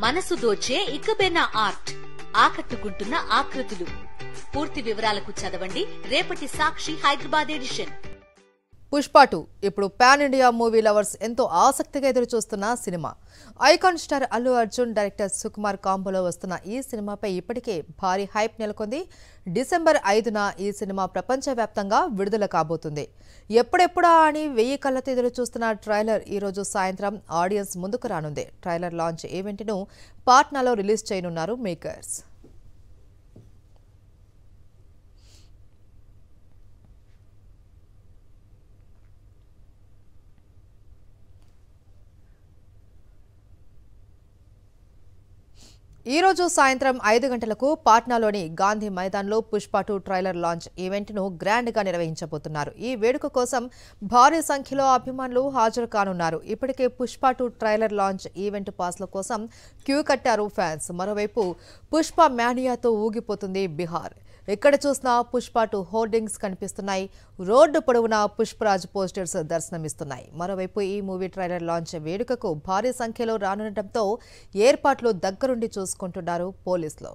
మనసు దోచే ఇకబేనా ఆర్ట్, ఆకట్టుకుంటున్న ఆకృతులు. పూర్తి వివరాలకు చదవండి రేపటి సాక్షి హైదరాబాద్ ఎడిషన్. పుష్ప 2 ఇప్పుడు పాన్ ఇండియా మూవీ లవర్స్ ఎంతో ఆసక్తిగా ఎదురుచూస్తున్న సినిమా. Icon star Allu Arjun, director Sukumar కాంబోలో వస్తున్న ఈ సినిమాపై ఇప్పటికే భారీ హైప్ నెలకొంది. డిసెంబర్ 5న ఈ సినిమా ప్రపంచవ్యాప్తంగా విడుదల కాబోతుంది. ఎప్పుడెప్పుడా అని 1000 కళ్లతో ఎదురుచూస్తున్న ట్రైలర్ ఈ రోజు సాయంత్రం ఆడియన్స్ ముందుకు రానుంది. ట్రైలర్ లాంచ్ ఈవెంట్ను పాట్నాలో రిలీజ్ చేయనున్నారు మేకర్స్. ఈ రోజు సాయంత్రం 5 గంటలకు పాట్నాలోని గాంధీ మైదాన్లో పుష్ప 2 ట్రైలర్ లాంచ్ ఈవెంట్ను గ్రాండ్గా నిర్వహించబోతున్నారు. ఈ వేడుక కోసం భారీ సంఖ్యలో అభిమానులు హాజరు కానున్నారు. ఇప్పటికే పుష్ప 2 ట్రైలర్ లాంచ్ ఈవెంట్ పాస్ల కోసం క్యూ కట్టారు ఫ్యాన్స్. మరోవైపు పుష్ప మ్యానియాతో ఊగిపోతుంది బీహార్. ఎక్కడ చూసినా పుష్ప 2 హోర్డింగ్స్ కనిపిస్తున్నాయి. రోడ్డు పొడవునా పుష్పరాజ్ పోస్టర్స్ దర్శనమిస్తున్నాయి. మరోవైపు ఈ మూవీ ట్రైలర్ లాంచ్ వేడుకకు భారీ సంఖ్యలో రానుండటంతో ఏర్పాట్లు దగ్గరుండి చూసుకుంటున్నారు పోలీసులు.